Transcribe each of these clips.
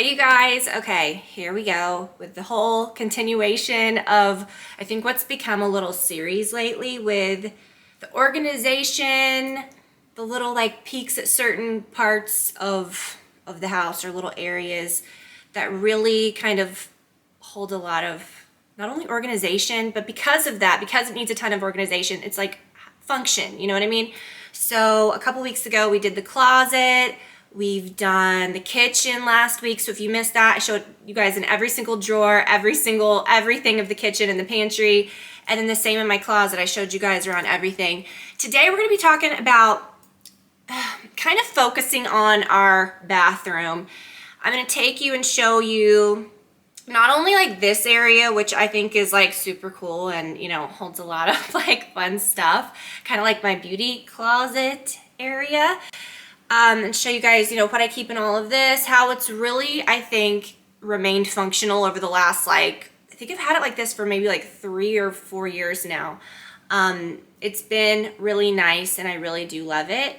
Hey you guys, okay, here we go with the whole continuation of I think what's become a little series lately with the organization, the little like peaks at certain parts of the house or little areas that really kind of hold a lot of not only organization, but because of that, because it needs a ton of organization, it's like function, you know what I mean? So a couple weeks ago we did the closet. We've done the kitchen last week, so if you missed that, I showed you guys in every single drawer, everything of the kitchen and the pantry, and then the same in my closet. I showed you guys around everything. Today we're going to be talking about kind of focusing on our bathroom. I'm going to take you and show you not only like this area, which I think is like super cool and holds a lot of like fun stuff, kind of like my beauty closet area. And show you guys, what I keep in all of this, how it's really, I think, remained functional over the last, I think I've had it like this for maybe like 3 or 4 years now. It's been really nice and I really do love it.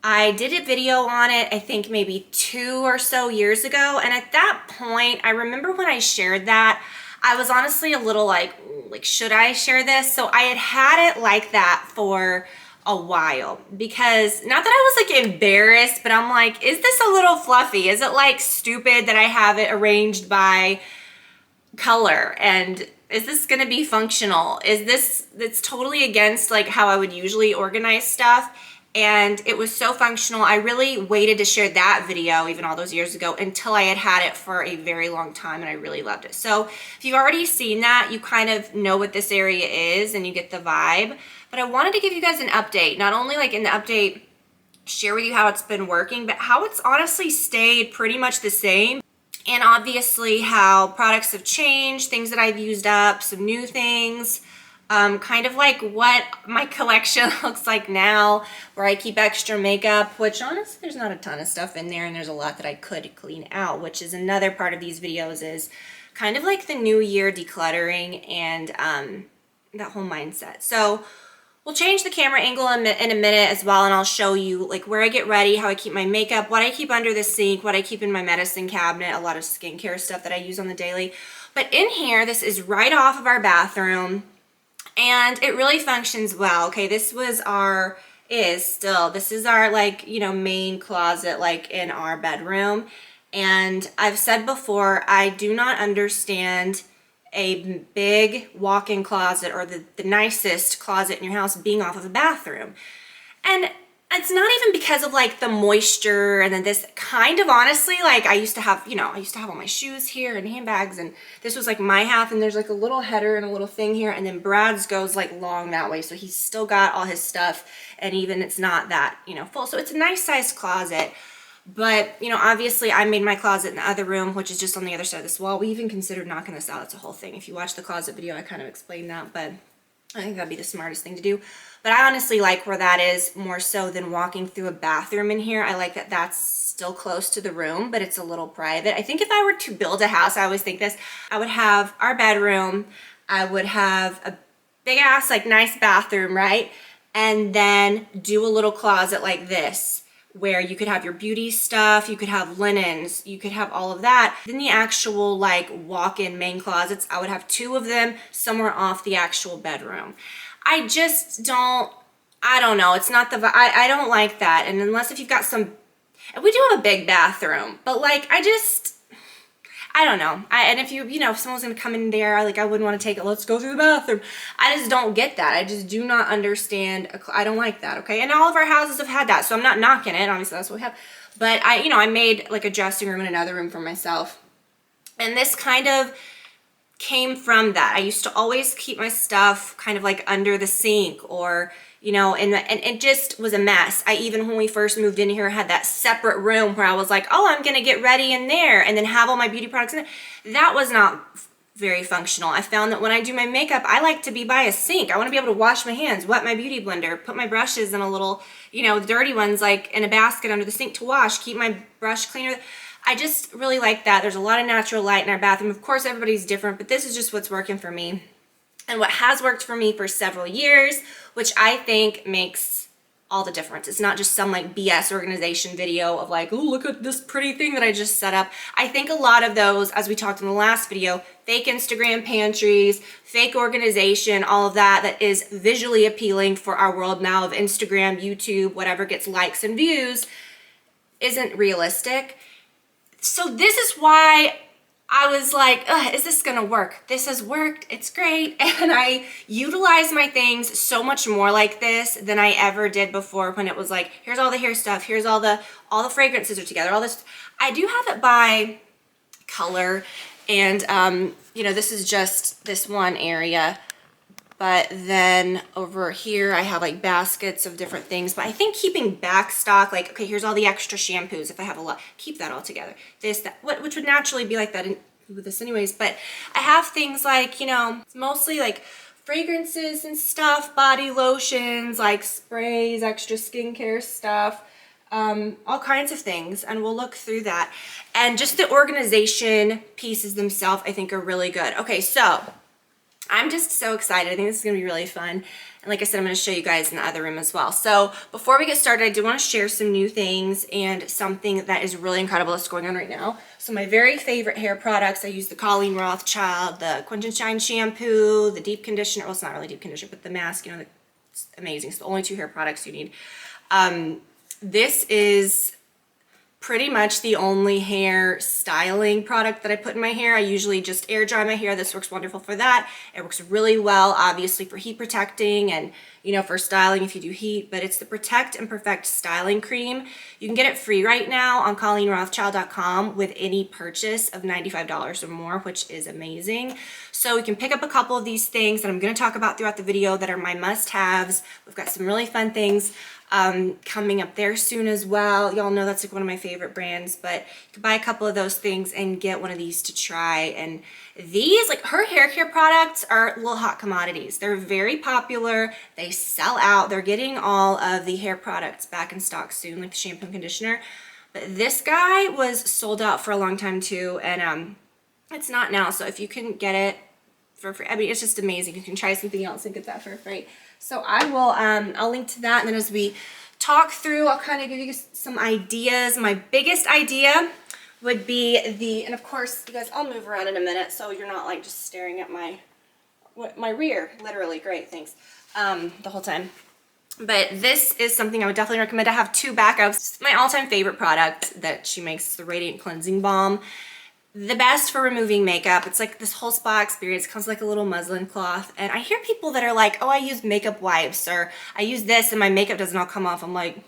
I did a video on it, I think maybe 2 or so years ago. And at that point, I remember when I shared that, I was honestly a little like, should I share this? So I had it like that for a while, because not that I was like embarrassed, but I'm like, is this a little fluffy? Is it like stupid that I have it arranged by color? And is this gonna be functional? That's totally against like how I would usually organize stuff. And it was so functional. I really waited to share that video even all those years ago until I had it for a very long time and I really loved it. So if you've already seen that, you kind of know what this area is and you get the vibe. But I wanted to give you guys an update, not only like in the update, share with you how it's been working, but how it's honestly stayed pretty much the same. And obviously how products have changed, things that I've used up, some new things. Kind of like what my collection looks like now, where I keep extra makeup, which honestly there's not a ton of stuff in there and there's a lot that I could clean out, which is another part of these videos, is kind of like the new year decluttering and that whole mindset. So we'll change the camera angle in a minute as well, and I'll show you like where I get ready, how I keep my makeup, what I keep under the sink, what I keep in my medicine cabinet, a lot of skincare stuff that I use on the daily. But in here, this is right off of our bathroom. And it really functions well. Okay, this is our like, main closet like in our bedroom. And I've said before, I do not understand a big walk-in closet or the nicest closet in your house being off of a bathroom. And it's not even because of like the moisture and then this kind of honestly, like I used to have all my shoes here and handbags, and this was like my half, and there's like a little header and a little thing here, and then Brad's goes like long that way. So he's still got all his stuff, and even it's not that, full. So it's a nice sized closet. But, obviously I made my closet in the other room, which is just on the other side of this wall. We even considered knocking this out. It's a whole thing. If you watch the closet video, I kind of explained that, but I think that'd be the smartest thing to do. But I honestly like where that is more so than walking through a bathroom in here. I like that that's still close to the room, but it's a little private. I think if I were to build a house, I always think this, I would have our bedroom, I would have a big ass, like nice bathroom, right? And then do a little closet like this, where you could have your beauty stuff, you could have linens, you could have all of that. Then the actual like walk-in main closets, I would have 2 of them somewhere off the actual bedroom. I just don't, I don't know. It's not I don't like that. And unless if you've got some, and we do have a big bathroom, but like, I don't know. And if if someone's gonna come in there, like I wouldn't want to take it, let's go through the bathroom. I just don't get that. I just do not understand. I don't like that, okay? And all of our houses have had that, so I'm not knocking it. Obviously, that's what we have. But I made like a dressing room and another room for myself. And this kind of came from that. I used to always keep my stuff kind of like under the sink or and it just was a mess. I even when we first moved in here had that separate room where I was like, oh, I'm gonna get ready in there and then have all my beauty products in there. That was not very functional. I found that when I do my makeup, I like to be by a sink. I want to be able to wash my hands, wet my beauty blender, put my brushes in a little, the dirty ones like in a basket under the sink to wash, keep my brush cleaner. I just really like that. There's a lot of natural light in our bathroom. Of course, everybody's different, but this is just what's working for me. And what has worked for me for several years, which I think makes all the difference. It's not just some like BS organization video of like, oh, look at this pretty thing that I just set up. I think a lot of those, as we talked in the last video, fake Instagram pantries, fake organization, all of that, that is visually appealing for our world now of Instagram, YouTube, whatever gets likes and views, isn't realistic. So this is why I was like, is this gonna work? This has worked, it's great. And I utilize my things so much more like this than I ever did before, when it was like, here's all the hair stuff, here's all the fragrances are together, all this. I do have it by color, and you know, this is just this one area. But then over here, I have like baskets of different things. But I think keeping back stock, like, okay, here's all the extra shampoos. If I have a lot, keep that all together. This, that, which would naturally be like that with this anyways. But I have things like, you know, it's mostly like fragrances and stuff, body lotions, like sprays, extra skincare stuff, all kinds of things. And we'll look through that. And just the organization pieces themselves, I think, are really good. Okay, so I'm just so excited. I think this is gonna be really fun. And like I said, I'm gonna show you guys in the other room as well. So before we get started, I do wanna share some new things and something that is really incredible that's going on right now. So my very favorite hair products, I use the Colleen Rothschild, the Quench and Shine shampoo, the deep conditioner. Well, it's not really deep conditioner, but the mask, you know, it's amazing. It's the only 2 hair products you need. This is pretty much the only hair styling product that I put in my hair. I usually just air dry my hair. This works wonderful for that. It works really well, obviously, for heat protecting and, you know, for styling if you do heat, but it's the Protect and Perfect Styling Cream. You can get it free right now on ColleenRothschild.com with any purchase of $95 or more, which is amazing. So we can pick up a couple of these things that I'm going to talk about throughout the video that are my must-haves. We've got some really fun things coming up there soon as well. Y'all know that's like one of my favorite brands, but you can buy a couple of those things and get one of these to try. And these, like, her hair care products are little hot commodities. They're very popular. They sell out. They're getting all of the hair products back in stock soon, like the shampoo and conditioner. But this guy was sold out for a long time too, and it's not now. So if you can get it for free, I mean, it's just amazing. You can try something else and get that for free. So I will, I'll link to that, and then as we talk through, I'll kind of give you some ideas. My biggest idea would be and of course, you guys, I'll move around in a minute so you're not like just staring at my rear, literally. Great, thanks, the whole time. But this is something I would definitely recommend. I have 2 backups. My all-time favorite product that she makes is the Radiant Cleansing Balm. The best for removing makeup. It's like this whole spa experience. It comes like a little muslin cloth. And I hear people that are like, oh, I use makeup wipes, or I use this and my makeup doesn't all come off. I'm like,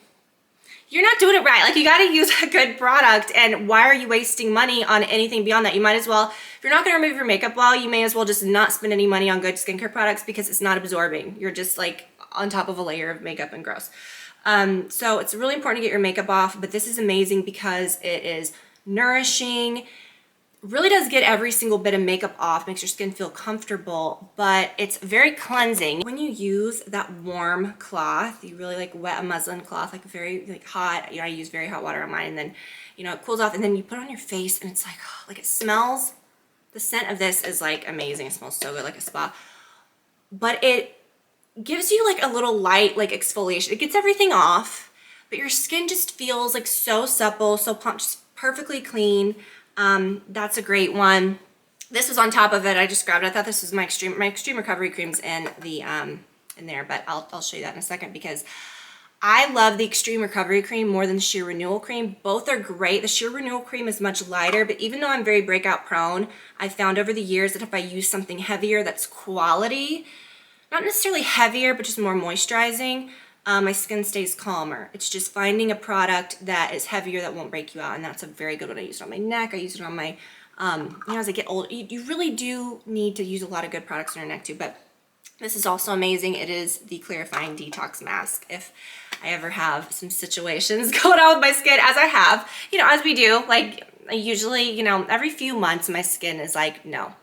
you're not doing it right. Like, you gotta use a good product, and why are you wasting money on anything beyond that? You might as well, if you're not gonna remove your makeup well, you may as well just not spend any money on good skincare products, because it's not absorbing. You're just like on top of a layer of makeup and gross. So it's really important to get your makeup off, but this is amazing because it is nourishing. Really does get every single bit of makeup off, makes your skin feel comfortable, but it's very cleansing. When you use that warm cloth, you really like wet a muslin cloth, like very like hot, you know, I use very hot water on mine, and then, you know, it cools off, and then you put it on your face, and it's like, oh, like it smells, the scent of this is like amazing. It smells so good, like a spa, but it gives you like a little light, like exfoliation. It gets everything off, but your skin just feels like so supple, so plump, just perfectly clean. That's a great one. This was on top of it. I just grabbed it. I thought this was my extreme recovery creams in the in there, but I'll show you that in a second, because I love the extreme recovery cream more than the sheer renewal cream. Both are great. The sheer renewal cream is much lighter, but even though I'm very breakout prone, I've found over the years that if I use something heavier that's quality, not necessarily heavier, but just more moisturizing, my skin stays calmer. It's just finding a product that is heavier that won't break you out, and that's a very good one. I use it on my neck. I use it on my, you know, as I get old, you really do need to use a lot of good products on your neck too, but this is also amazing. It is the clarifying detox mask. If I ever have some situations going on with my skin, as I have, you know, as we do, like usually, you know, every few months my skin is like, no.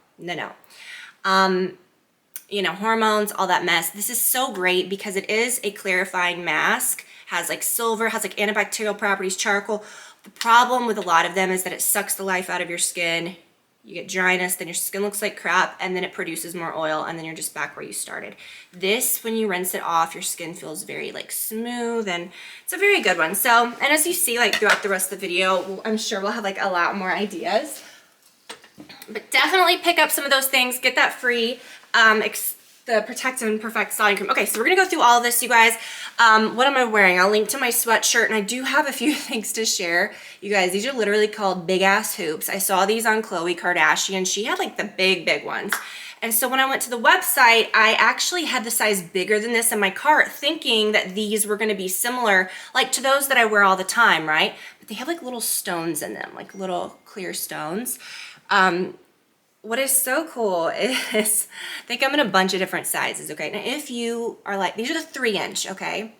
You know, hormones, all that mess. This is so great because it is a clarifying mask, has like silver, has like antibacterial properties, charcoal. The problem with a lot of them is that it sucks the life out of your skin. you get dryness, then your skin looks like crap, and then it produces more oil, and then you're just back where you started. This, when you rinse it off, your skin feels very like smooth, and it's a very good one. So, and as you see like throughout the rest of the video, I'm sure we'll have like a lot more ideas. But definitely pick up some of those things, get that free, the Protect and Perfect Styling Cream. Okay, so we're gonna go through all of this, you guys. What am I wearing? I'll link to my sweatshirt, and I do have a few things to share. You guys, these are literally called big ass hoops. I saw these on Khloe Kardashian. She had like the big ones. And so when I went to the website, I actually had the size bigger than this in my cart, thinking that these were gonna be similar, like to those that I wear all the time, right? But they have like little stones in them, like little clear stones. What is so cool is they come in a bunch of different sizes, okay? Now, if you are like, these are the 3-inch, okay?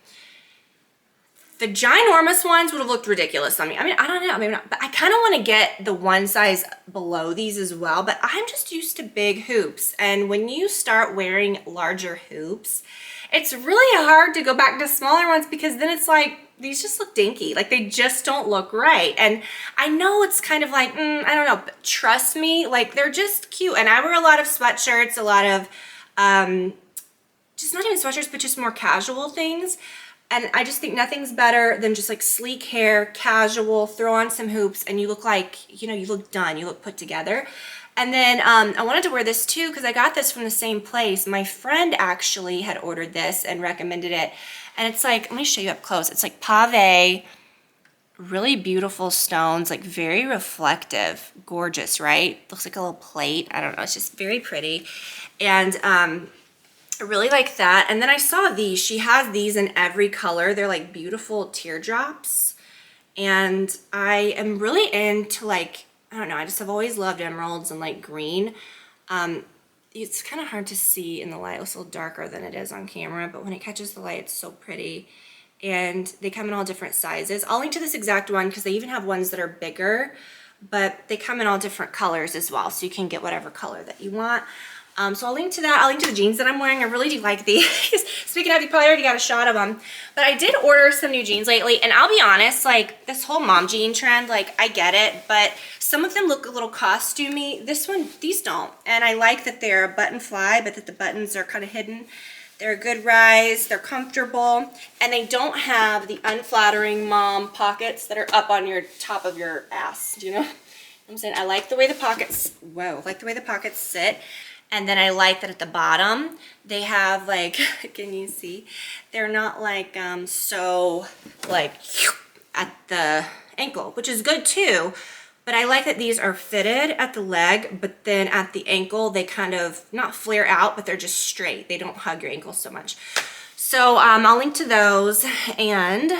The ginormous ones would have looked ridiculous on me. I mean, I don't know, maybe not, but I kind of want to get the one size below these as well, but I'm just used to big hoops. And when you start wearing larger hoops, it's really hard to go back to smaller ones, because then it's like, these just look dinky. Like, they just don't look right. And I know it's kind of like, I don't know, but trust me, like, they're just cute. And I wear a lot of sweatshirts, a lot of, just not even sweatshirts, but just more casual things. And I just think nothing's better than just like sleek hair, casual, throw on some hoops, and you look like, you know, you look done, you look put together. And then I wanted to wear this too, because I got this from the same place. My friend actually had ordered this and recommended it. And it's like, let me show you up close. It's like pave, really beautiful stones, like very reflective, gorgeous, right? Looks like a little plate. I don't know, it's just very pretty. And I really like that. And then I saw these, she has these in every color. They're like beautiful teardrops. And I am really into like, I don't know, I just have always loved emeralds and like green. It's kind of hard to see in the light. It looks a little darker than it is on camera, but when it catches the light, it's so pretty. And they come in all different sizes. I'll link to this exact one because they even have ones that are bigger, but they come in all different colors as well, so you can get whatever color that you want. So I'll link to that. I'll link to the jeans that I'm wearing. I really do like these. Speaking of, you probably already got a shot of them. But I did order some new jeans lately, and I'll be honest, like this whole mom jean trend, like I get it, but some of them look a little costumey. This one, these don't. And I like that they're a button fly, but that the buttons are kind of hidden. They're a good rise, they're comfortable, and they don't have the unflattering mom pockets that are up on your top of your ass. Do you know what I'm saying? I like the way the pockets, whoa, like the way the pockets sit. And then I like that at the bottom, they have like, can you see? They're not like so like at the ankle, which is good too. But I like that these are fitted at the leg, but then at the ankle, they kind of not flare out, but they're just straight. They don't hug your ankles so much. So I'll link to those. And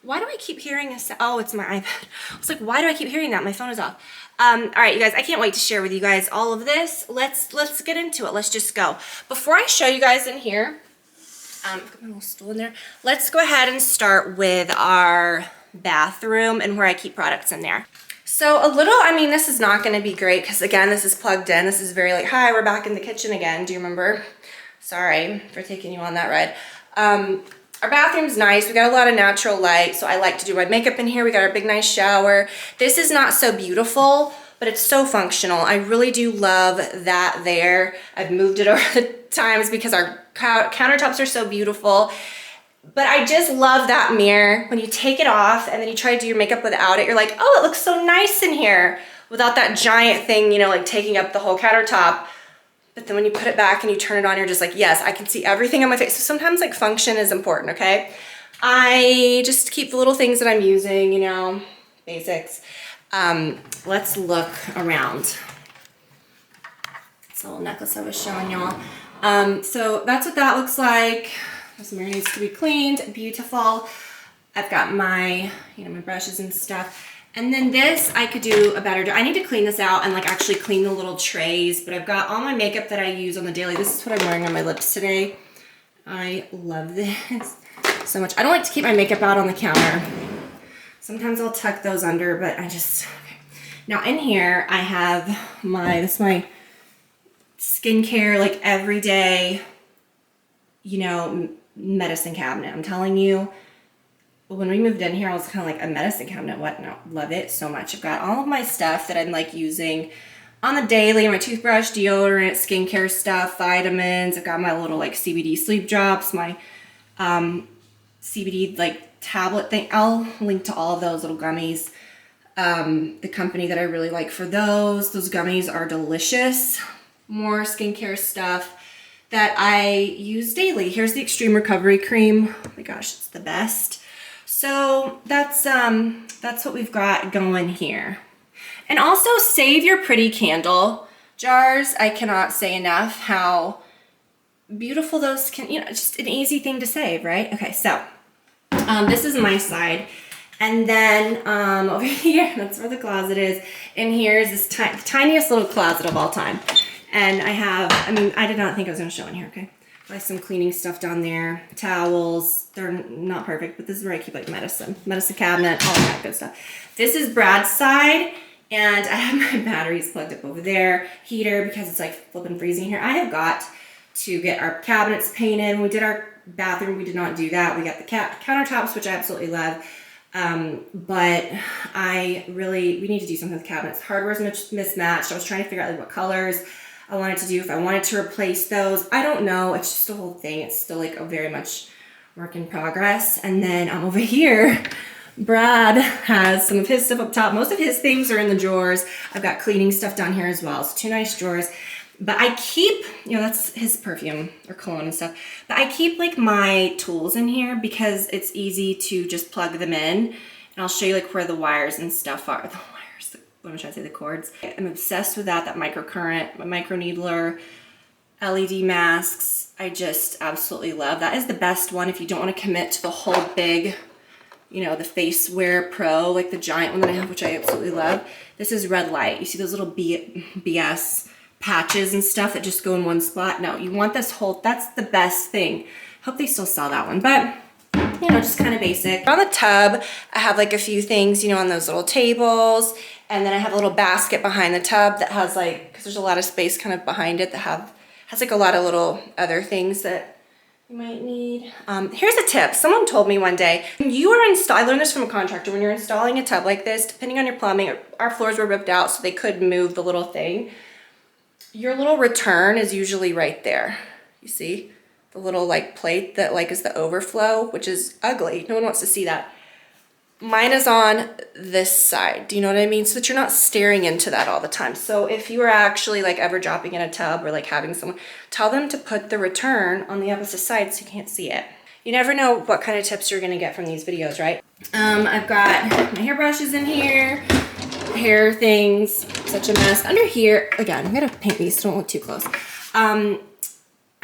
why do I keep hearing a sound? Oh, it's my iPad. I was like, why do I keep hearing that? My phone is off. All right, you guys, I can't wait to share with you guys all of this. Let's get into it. Let's just go. Before I show you guys in here, put my little stool in there. Let's go ahead and start with our bathroom and where I keep products in there. So a little, I mean, this is not going to be great because again, this is plugged in. This is very like, hi, we're back in the kitchen again. Do you remember? Sorry for taking you on that ride. Our bathroom's nice. We got a lot of natural light, so I like to do my makeup in here. We got our big nice shower. This is not so beautiful, but it's so functional. I really do love that there. I've moved it over the times because our countertops are so beautiful. But I just love that mirror. When you take it off and then you try to do your makeup without it, you're like, oh, it looks so nice in here without that giant thing, you know, like taking up the whole countertop. But then when you put it back and you turn it on, you're just like, yes, I can see everything on my face. So sometimes like function is important, okay? I just keep the little things that I'm using, you know, basics. Let's look around. It's a little necklace I was showing y'all. So that's what that looks like. This mirror needs to be cleaned, beautiful. I've got my, you know, my brushes and stuff. And then this, I could do a better job. I need to clean this out and like actually clean the little trays, but I've got all my makeup that I use on the daily. This is what I'm wearing on my lips today. I love this so much. I don't like to keep my makeup out on the counter. Sometimes I'll tuck those under, but I just, okay. Now in here, I have this is my skincare, like everyday, you know, medicine cabinet. I'm telling you, But when we moved in here, I was kind of like a medicine cabinet. What? No, love it so much. I've got all of my stuff that I'm like using on the daily, my toothbrush, deodorant, skincare stuff, vitamins. I've got my little like CBD sleep drops, my CBD like tablet thing. I'll link to all of those little gummies. The company that I really like for those gummies are delicious. More skincare stuff that I use daily. Here's the Extreme Recovery Cream. Oh my gosh, it's the best. So that's what we've got going here. And also save your pretty candle jars. I cannot say enough how beautiful those can, just an easy thing to save, right? Okay, so this is my side. And then over here, that's where the closet is. And here's this tiniest little closet of all time. And I did not think I was gonna show in here, okay? Some cleaning stuff down there, towels. They're not perfect, but this is where I keep like medicine cabinet, all that good stuff. This is Brad's side, and I have my batteries plugged up over there. Heater, because it's like flipping freezing here. I have got to get our cabinets painted. When we did our bathroom, we did not do that. We got the countertops, which I absolutely love. But we need to do something with cabinets. Hardware's mismatched. I was trying to figure out like what colors I wanted to do, if I wanted to replace those. I don't know. It's just a whole thing. It's still like a very much work in progress. And then over here, Brad has some of his stuff up top. Most of his things are in the drawers. I've got cleaning stuff down here as well. So 2 nice drawers. But I keep, that's his perfume or cologne and stuff. But I keep like my tools in here because it's easy to just plug them in. And I'll show you like where the wires and stuff are. What am I trying to say, the cords. I'm obsessed with that microcurrent, my micro needler, LED masks. I just absolutely love. That is the best one if you don't want to commit to the whole big, the Face Wear Pro, like the giant one that I have, which I absolutely love. This is red light. You see those little BS patches and stuff that just go in one spot? No, you want this whole, that's the best thing. Hope they still sell that one, but just kind of basic. On the tub, I have like a few things, on those little tables. And then I have a little basket behind the tub that has like, because there's a lot of space kind of behind it that has like a lot of little other things that you might need. Here's a tip. Someone told me one day, I learned this from a contractor, when you're installing a tub like this, depending on your plumbing, our floors were ripped out so they could move the little thing. Your little return is usually right there. You see? The little like plate that like is the overflow, which is ugly. No one wants to see that. Mine is on this side. Do you know what I mean? So that you're not staring into that all the time. So if you are actually like ever dropping in a tub or like having someone, tell them to put the return on the opposite side so you can't see it. You never know what kind of tips you're gonna get from these videos, right? I've got my hairbrushes in here, hair things, such a mess. Under here, again, I'm gonna paint these so don't look too close.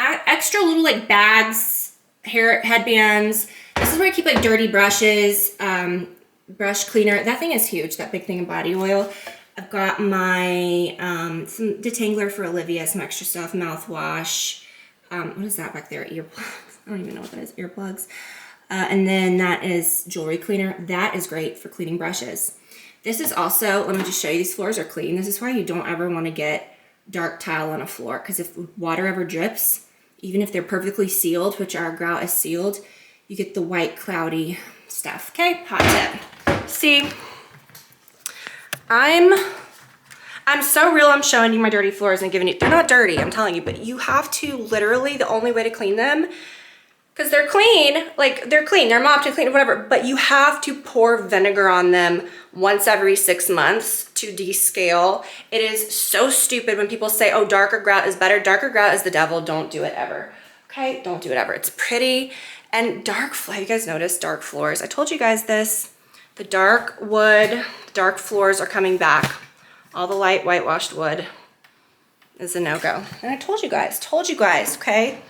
Extra little like bags, hair headbands. This is where I keep like dirty brushes, brush cleaner. That thing is huge, that big thing of body oil. I've got my some detangler for Olivia, some extra stuff, mouthwash. What is that back there? Earplugs. I don't even know what that is. Earplugs. And then that is jewelry cleaner. That is great for cleaning brushes. This is also, let me just show you, these floors are clean. This is why you don't ever want to get dark tile on a floor, because if water ever drips, even if they're perfectly sealed, which our grout is sealed, you get the white cloudy stuff. Okay, hot tip. See, I'm so real. I'm showing you my dirty floors and giving you, they're not dirty, I'm telling you, but you have to literally, the only way to clean them, because they're clean, like they're clean, they're mopped and clean, whatever, but you have to pour vinegar on them once every 6 months to descale. It is so stupid when people say, oh, darker grout is better. Darker grout is the devil. Don't do it ever. Okay, don't do it ever. It's pretty. And have you guys noticed dark floors? I told you guys this. The dark wood, dark floors are coming back. All the light whitewashed wood is a no-go. And I told you guys, okay?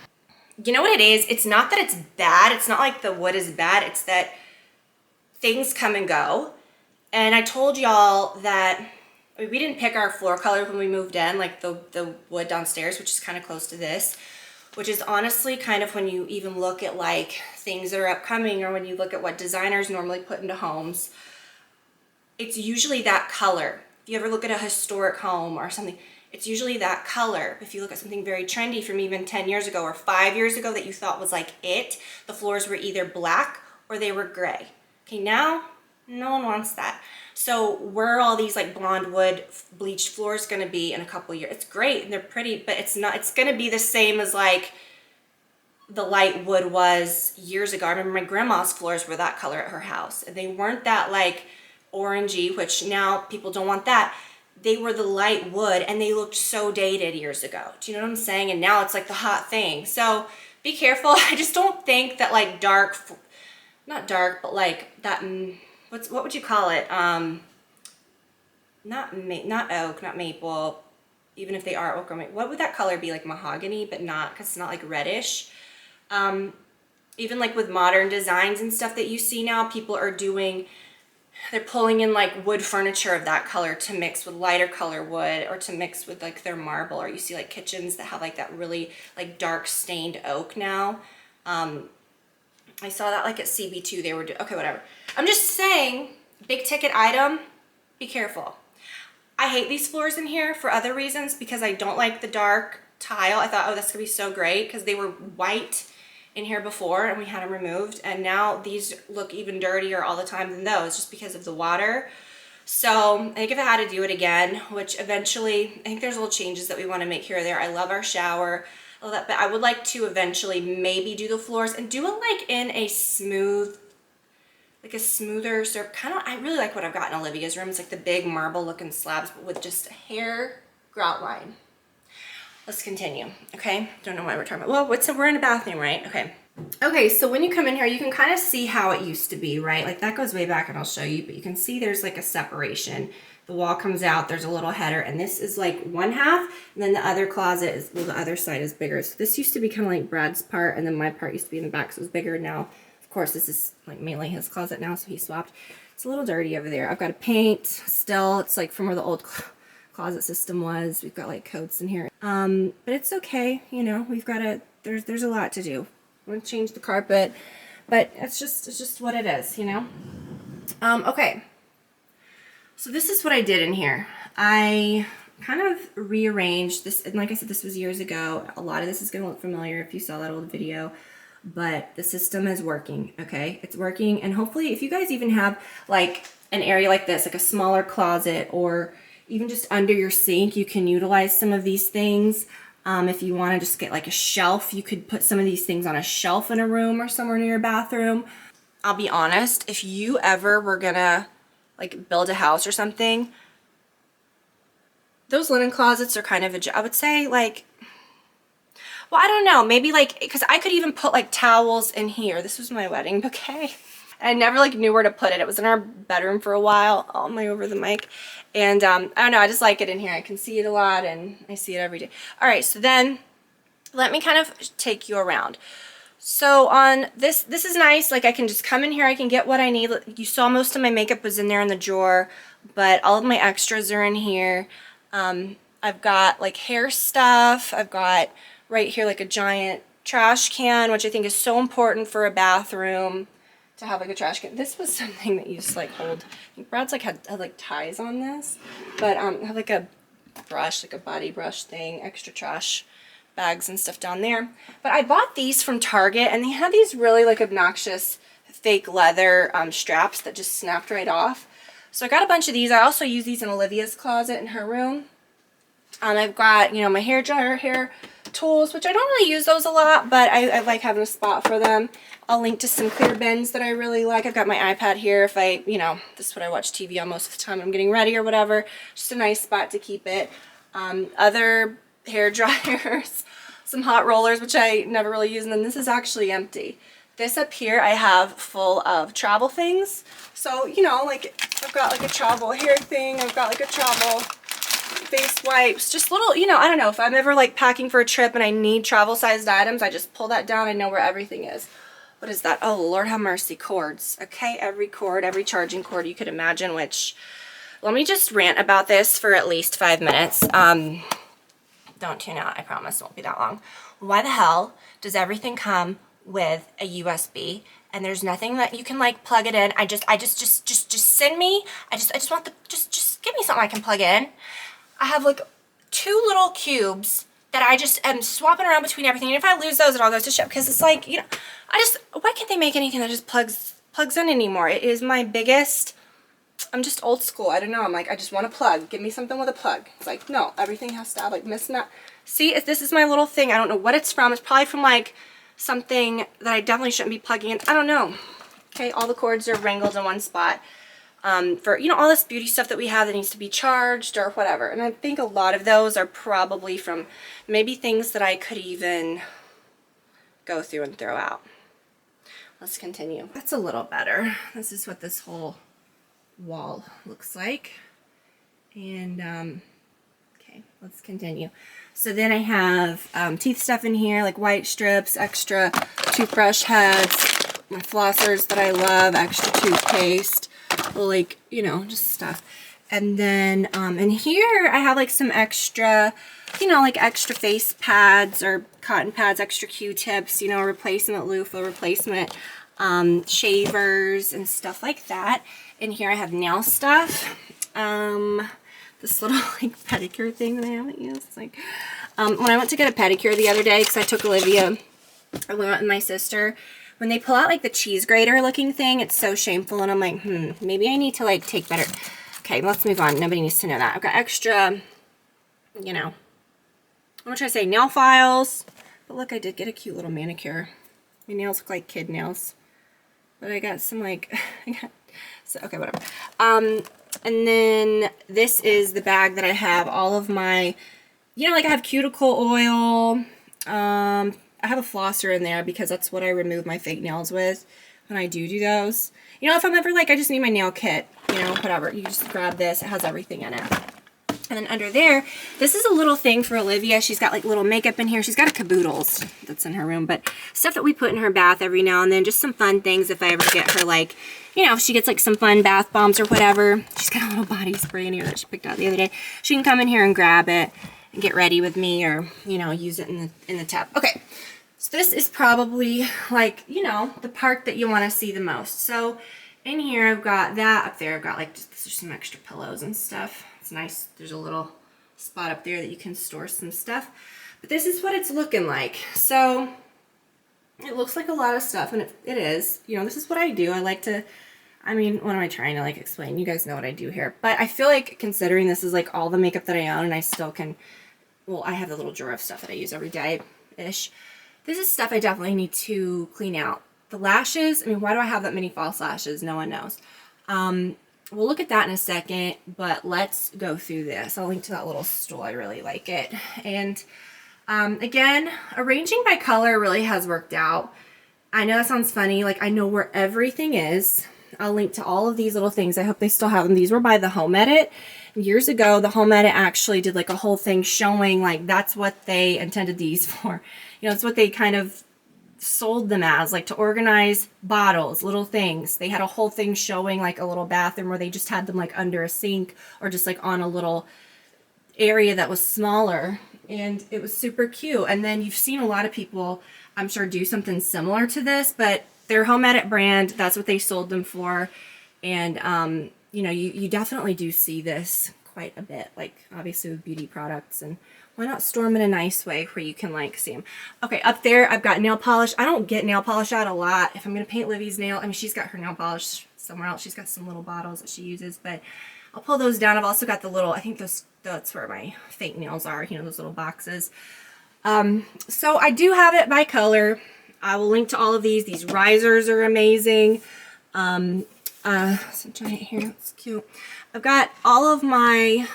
You know what it is? It's not that it's bad. It's not like the wood is bad. It's that things come and go. And I told y'all that we didn't pick our floor color when we moved in, like the wood downstairs, which is kind of close to this, which is honestly kind of when you even look at like things that are upcoming, or when you look at what designers normally put into homes, it's usually that color. If you ever look at a historic home or something, it's usually that color. If you look at something very trendy from even 10 years ago or 5 years ago that you thought was like it, the floors were either black or they were gray. Okay, now no one wants that. So where are all these like blonde wood bleached floors gonna be in a couple years? It's great and they're pretty, but it's not, it's gonna be the same as like the light wood was years ago. I remember my grandma's floors were that color at her house. They weren't that like orangey, which now people don't want that. They were the light wood and they looked so dated years ago. Do you know what I'm saying? And now it's like the hot thing. So be careful. I just don't think that like dark, not dark, but like that, what would you call it? Not oak, not maple, even if they are oak or maple. What would that color be? Like mahogany, but not, because it's not like reddish. Even like with modern designs and stuff that you see now, people are doing, they're pulling in like wood furniture of that color to mix with lighter color wood, or to mix with like their marble, or you see like kitchens that have like that really like dark stained oak now. I saw that like at CB2 they were okay, whatever. I'm just saying, big ticket item, be careful. I hate these floors in here for other reasons, because I don't like the dark tile. I thought, oh, that's gonna be so great, because they were white in here before and we had them removed, and now these look even dirtier all the time than those, just because of the water. So I think if I had to do it again, which eventually, I think there's little changes that we want to make here or there. I love our shower, all that, but I would like to eventually maybe do the floors and do it like in a smooth, like a smoother sort of kind of, I really like what I've got in Olivia's room. It's like the big marble looking slabs, but with just a hair grout line. Let's continue, okay? Don't know why we're talking about, well, we're in a bathroom, right? Okay. Okay, so when you come in here, you can kind of see how it used to be, right? Like that goes way back and I'll show you, but you can see there's like a separation. The wall comes out, there's a little header, and this is like one half, and then the other closet is, well, the other side is bigger. So this used to be kind of like Brad's part, and then my part used to be in the back, so it was bigger. Now, of course, this is like mainly his closet now, so he swapped. It's a little dirty over there. I've got to paint still. It's like from where the old closet system was. We've got like coats in here. But it's okay, you know, we've got to, there's a lot to do. I'm gonna change the carpet, but it's just what it is, you know? Okay. So this is what I did in here. I kind of rearranged this, and like I said, this was years ago. A lot of this is gonna look familiar if you saw that old video, but the system is working, okay? It's working, and hopefully if you guys even have like an area like this, like a smaller closet, or even just under your sink, you can utilize some of these things. If you want to just get like a shelf, you could put some of these things on a shelf in a room or somewhere near your bathroom. I'll be honest, if you ever were gonna like build a house or something, those linen closets are kind of I would say like, well, I don't know, maybe like, because I could even put like towels in here. This was my wedding bouquet. I never like knew where to put it. It was in our bedroom for a while. Oh, am I over the mic? And I don't know, I just like it in here. I can see it a lot and I see it every day. All right, so then let me kind of take you around. So on this is nice. Like I can just come in here, I can get what I need. You saw most of my makeup was in there in the drawer, but all of my extras are in here. I've got like hair stuff. I've got right here like a giant trash can, which I think is so important for a bathroom, to have like a trash can. This was something that used to like hold, I think Brad's like had like ties on this, but I have like a brush, like a body brush thing, extra trash bags and stuff down there. But I bought these from Target, and they had these really like obnoxious fake leather straps that just snapped right off. So I got a bunch of these. I also use these in Olivia's closet in her room. I've got, you know, my hair dryer, hair tools, which I don't really use those a lot, but I like having a spot for them. I'll link to some clear bins that I really like. I've got my iPad here if I, you know, this is what I watch TV on most of the time I'm getting ready or whatever. Just a nice spot to keep it. Other hair dryers, some hot rollers, which I never really use, and then this is actually empty. This up here I have full of travel things. So, you know, like I've got like a travel hair thing, I've got like a travel face wipes, just little, you know, I don't know, if I'm ever like packing for a trip and I need travel sized items, I just pull that down. I know where everything is. What is that? Oh, Lord have mercy, cords. Okay, every cord, every charging cord you could imagine, which, let me just rant about this for at least 5 minutes. Don't tune out, I promise it won't be that long. Why the hell does everything come with a USB and there's nothing that you can like plug it in? Just send me, I just want the, just give me something I can plug in. I have like 2 little cubes that I just am swapping around between everything. And if I lose those, it all goes to shit, because it's like, you know, why can't they make anything that just plugs plugs in anymore. It is my biggest, I'm just old school. I don't know. I'm like, I just want a plug. Give me something with a plug. It's like, no, everything has to have like mismatch. See, if this is my little thing. I don't know what it's from. It's probably from like something that I definitely shouldn't be plugging in. I don't know. Okay, all the cords are wrangled in one spot. For, you know, all this beauty stuff that we have that needs to be charged or whatever. And I think a lot of those are probably from maybe things that I could even go through and throw out. Let's continue. That's a little better. This is what this whole wall looks like. And, okay, let's continue. So then I have teeth stuff in here, like white strips, extra toothbrush heads, my flossers that I love, extra toothpaste, like, you know, just stuff. And then in here I have like some extra, you know, like extra face pads or cotton pads, extra Q-tips, you know, replacement loofah, replacement shavers and stuff like that. In here I have nail stuff. This little like pedicure thing that I haven't used. It's like when I went to get a pedicure the other day, because I took Olivia, I went with my sister. When they pull out like the cheese grater looking thing, it's so shameful, and I'm like, maybe I need to like take better. Okay, let's move on. Nobody needs to know that. I've got extra, you know, I'm gonna try to say nail files. But look, I did get a cute little manicure. My nails look like kid nails, but I got some like, so okay, whatever. And then this is the bag that I have all of my, you know, like I have cuticle oil. I have a flosser in there because that's what I remove my fake nails with when I do those. You know, if I'm ever like, I just need my nail kit, you know, whatever. You just grab this. It has everything in it. And then under there, this is a little thing for Olivia. She's got like little makeup in here. She's got a caboodles that's in her room, but stuff that we put in her bath every now and then. Just some fun things if I ever get her like, you know, if she gets like some fun bath bombs or whatever. She's got a little body spray in here that she picked out the other day. She can come in here and grab it and get ready with me, or, you know, use it in the tub. Okay. So this is probably like, you know, the part that you want to see the most. So in here I've got that. Up there I've got like just some extra pillows and stuff. It's nice. There's a little spot up there that you can store some stuff. But this is what it's looking like. So it looks like a lot of stuff, and it is. You know, this is what I do. I like to, I mean, what am I trying to like explain? You guys know what I do here. But I feel like considering this is like all the makeup that I own, and I still can, well, I have the little drawer of stuff that I use every day-ish. This is stuff I definitely need to clean out. The lashes, I mean, why do I have that many false lashes? No one knows. We'll look at that in a second, but let's go through this. I'll link to that little stool. I really like it. And again, arranging by color really has worked out. I know that sounds funny. Like, I know where everything is. I'll link to all of these little things. I hope they still have them. These were by the Home Edit. Years ago, the Home Edit actually did like a whole thing showing like that's what they intended these for. You know, it's what they kind of sold them as, like to organize bottles, little things. They had a whole thing showing like a little bathroom where they just had them like under a sink or just like on a little area that was smaller, and it was super cute. And then you've seen a lot of people, I'm sure, do something similar to this, but their Home Edit brand, that's what they sold them for. And you know, you definitely do see this quite a bit, like obviously with beauty products. And why not store them in a nice way where you can like see them? Okay, up there I've got nail polish. I don't get nail polish out a lot. If I'm going to paint Livy's nail, I mean, she's got her nail polish somewhere else. She's got some little bottles that she uses, but I'll pull those down. I've also got the little, I think that's where my fake nails are, you know, those little boxes. So I do have it by color. I will link to all of these. These risers are amazing. Some giant hair, that's cute. I've got all of my,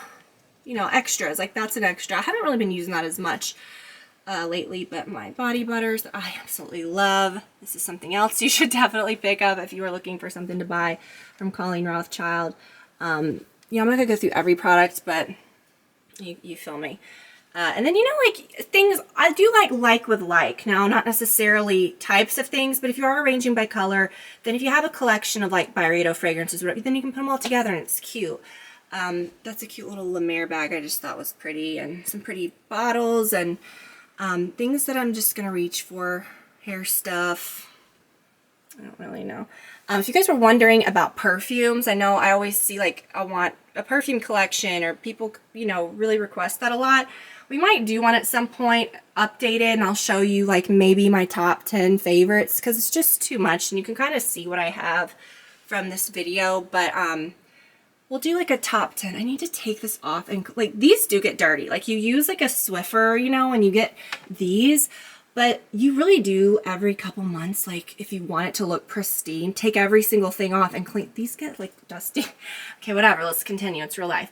you know, extras. Like that's an extra. I haven't really been using that as much lately, but my body butters that I absolutely love. This is something else you should definitely pick up if you are looking for something to buy from Colleen Rothschild. You know, I'm not gonna go through every product, but you feel me. And then, you know, like things I do like with like. Now, not necessarily types of things, but if you are arranging by color, then if you have a collection of like Byredo fragrances, whatever, then you can put them all together and it's cute. That's a cute little La Mer bag I just thought was pretty, and some pretty bottles and things that I'm just going to reach for. Hair stuff. I don't really know. If you guys were wondering about perfumes, I know I always see like I want a perfume collection, or people, you know, really request that a lot. We might do one at some point, updated, and I'll show you like maybe my top 10 favorites, because it's just too much and you can kind of see what I have from this video. But we'll do like a top 10. I need to take this off, and like these do get dirty. Like you use like a Swiffer, you know, and you get these. But you really do every couple months, like if you want it to look pristine, take every single thing off and clean. These get like dusty. Okay, whatever, let's continue, it's real life.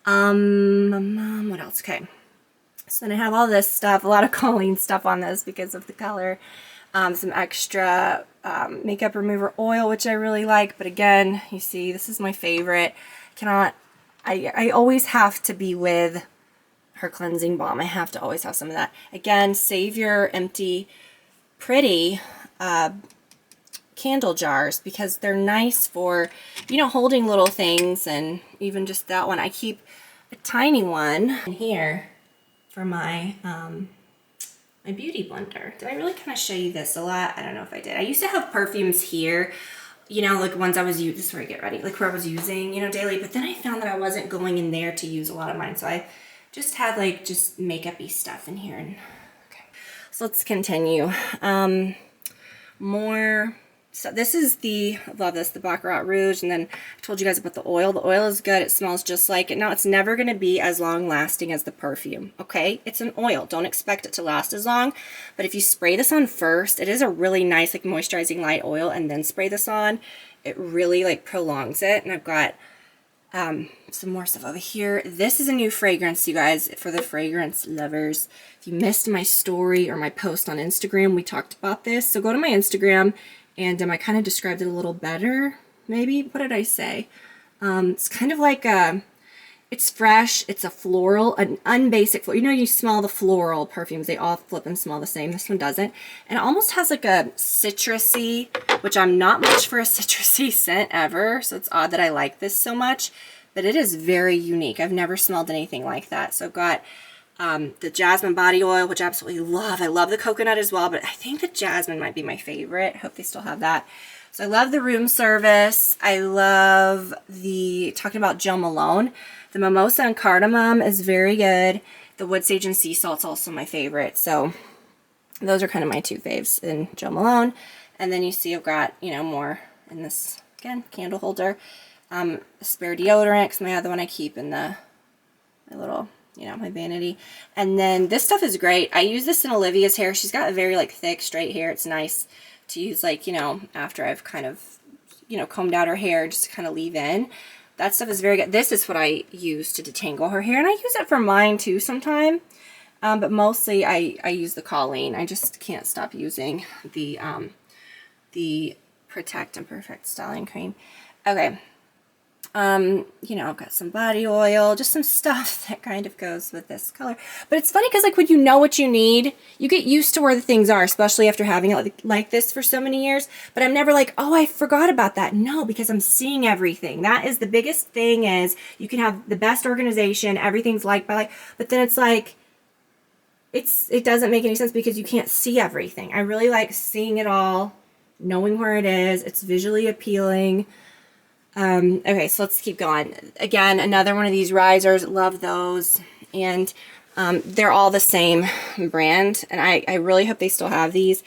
What else? Okay, so then I have all this stuff, a lot of Colleen stuff on this because of the color. Some extra makeup remover oil, which I really like, but again, you see, this is my favorite. I always have to be with her cleansing balm. I have to always have some of that. Again, save your empty, pretty candle jars, because they're nice for, you know, holding little things. And even just that one, I keep a tiny one in here for my my beauty blender. Did I really kind of show you this a lot? I don't know if I did. I used to have perfumes here, you know, like ones I was using, this is where I get ready, like where I was using, you know, daily, but then I found that I wasn't going in there to use a lot of mine. So I just had like just makeup-y stuff in here. And okay, so let's continue. More. So this is the, I love this, the Baccarat Rouge. And then I told you guys about the oil. The oil is good. It smells just like it. Now, it's never going to be as long lasting as the perfume, okay? It's an oil. Don't expect it to last as long. But if you spray this on first, it is a really nice like moisturizing light oil, and then spray this on, it really like prolongs it. And I've got some more stuff over here. This is a new fragrance, you guys, for the fragrance lovers. If you missed my story or my post on Instagram, we talked about this. So go to my Instagram, and I kind of described it a little better, maybe. What did I say? It's kind of like it's fresh. It's a floral, an unbasic floral. You know, you smell the floral perfumes. They all flip and smell the same. This one doesn't. And it almost has like a citrusy, which I'm not much for a citrusy scent ever. So it's odd that I like this so much. But it is very unique. I've never smelled anything like that. So I've got the jasmine body oil, which I absolutely love. I love the coconut as well, but I think the jasmine might be my favorite. I hope they still have that. So I love the room service. I love the, talking about Jo Malone, the mimosa and cardamom is very good. The wood sage and sea salt's also my favorite. So those are kind of my two faves in Jo Malone. And then you see I've got, you know, more in this, again, candle holder. Spare deodorant, because my other one I keep in my little, you know, my vanity. And then this stuff is great. I use this in Olivia's hair. She's got a very like thick straight hair. It's nice to use, like, you know, after I've kind of, you know, combed out her hair, just to kind of leave in. That stuff is very good. This is what I use to detangle her hair, and I use it for mine too sometime. But mostly I use the Colleen. I just can't stop using the Protect and Perfect Styling Cream. Okay. You know, I've got some body oil, just some stuff that kind of goes with this color. But it's funny because, like, when you know what you need, you get used to where the things are, especially after having it like this for so many years. But I'm never like, oh, I forgot about that. No, because I'm seeing everything. That is the biggest thing, is you can have the best organization, everything's like by like, but then it's like, it doesn't make any sense because you can't see everything. I really like seeing it all, knowing where it is. It's visually appealing. Okay, so let's keep going. Again, another one of these risers. Love those. And they're all the same brand. And I really hope they still have these.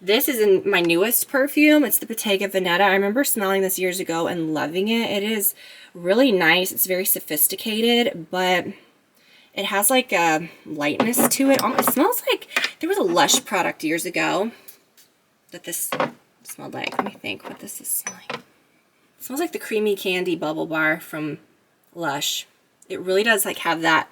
This is in my newest perfume. It's the Bottega Veneta. I remember smelling this years ago and loving it. It is really nice. It's very sophisticated, but it has like a lightness to it. It smells like, there was a Lush product years ago that this smelled like. Let me think what this is smelling. It smells like the Creamy Candy Bubble Bar from Lush. It really does like have that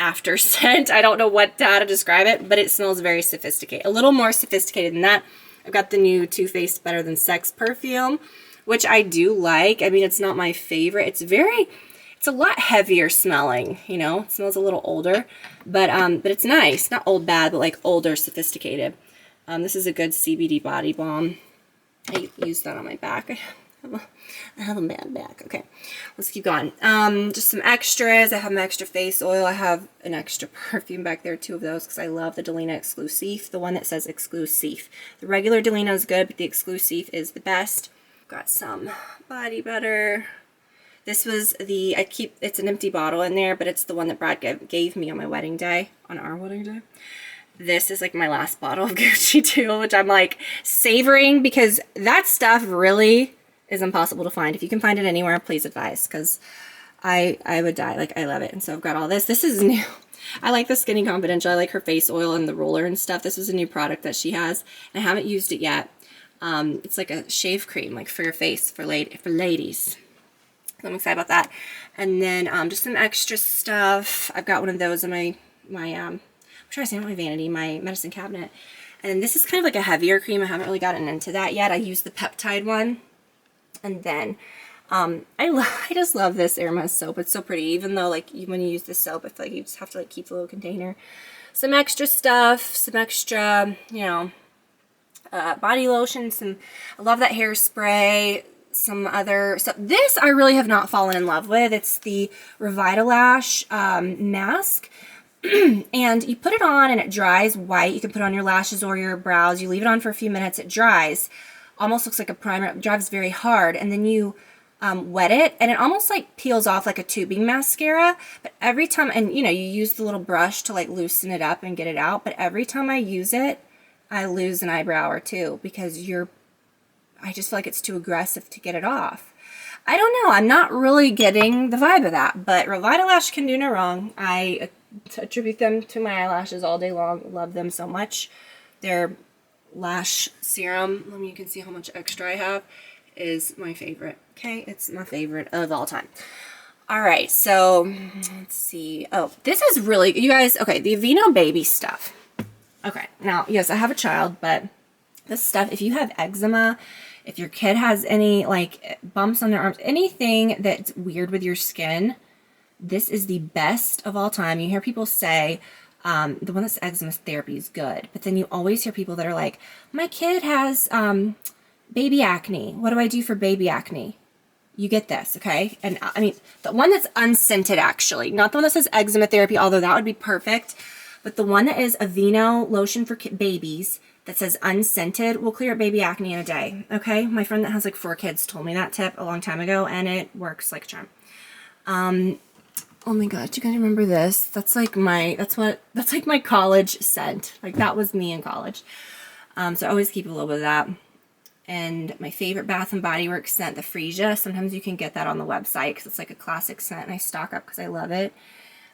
after scent. I don't know how to describe it, but it smells very sophisticated. A little more sophisticated than that. I've got the new Too Faced Better Than Sex perfume, which I do like. I mean, it's not my favorite. It's a lot heavier smelling, you know. It smells a little older, but it's nice. Not old bad, but like older, sophisticated. This is a good CBD body balm. I use that on my back. I have a bad back. Okay, let's keep going. Just some extras. I have my extra face oil. I have an extra perfume back there, 2 of those, because I love the Delina Exclusive, the one that says Exclusive. The regular Delina is good, but the Exclusive is the best. Got some body butter. This was the, it's an empty bottle in there, but it's the one that Brad gave me on my wedding day, on our wedding day. This is like my last bottle of Gucci too, which I'm like savoring, because that stuff really is impossible to find. If you can find it anywhere, please advise, because I would die. Like, I love it. And so I've got all this. This is new. I like the Skinny Confidential. I like her face oil and the roller and stuff. This is a new product that she has, and I haven't used it yet. It's like a shave cream, like for your face, for ladies. So I'm excited about that. And then just some extra stuff. I've got one of those in my I'm trying to say, not my vanity, my medicine cabinet. And this is kind of like a heavier cream. I haven't really gotten into that yet. I used the peptide one. And then I just love this Hermes soap. It's so pretty. Even though, like, when you use this soap, I feel like you just have to, like, keep the little container. Some extra stuff, some extra, you know, body lotion. I love that hairspray. Some other stuff. This I really have not fallen in love with. It's the Revitalash mask. And you put it on and it dries white. You can put it on your lashes or your brows. You leave it on for a few minutes. It dries. Almost looks like a primer. It dries very hard. And then you wet it, and it almost like peels off like a tubing mascara. But every time, and you know, you use the little brush to like loosen it up and get it out. But every time I use it, I lose an eyebrow or two, because I just feel like it's too aggressive to get it off. I don't know. I'm not really getting the vibe of that, but Revitalash can do no wrong. I attribute them to my eyelashes all day long. Love them so much. Their lash serum, you can see how much extra I have, is my favorite. Okay, it's my favorite of all time. All right, so let's see. Oh, this is really, you guys, okay, the Aveeno baby stuff. Okay, now, yes, I have a child, but this stuff, if you have eczema, if your kid has any like bumps on their arms, anything that's weird with your skin, this is the best of all time. You hear people say, the one that's eczema therapy is good, but then you always hear people that are like, my kid has baby acne. What do I do for baby acne? You get this, okay? And I mean, the one that's unscented, actually, not the one that says eczema therapy, although that would be perfect, but the one that is Aveeno lotion for babies that says unscented will clear up baby acne in a day, okay? My friend that has like 4 kids told me that tip a long time ago, and it works like a charm. Oh my god, do you guys remember this? That's like that's like my college scent. Like, that was me in college. So I always keep a little bit of that. And my favorite Bath & Body Works scent, the Freesia. Sometimes you can get that on the website because it's like a classic scent, and I stock up because I love it.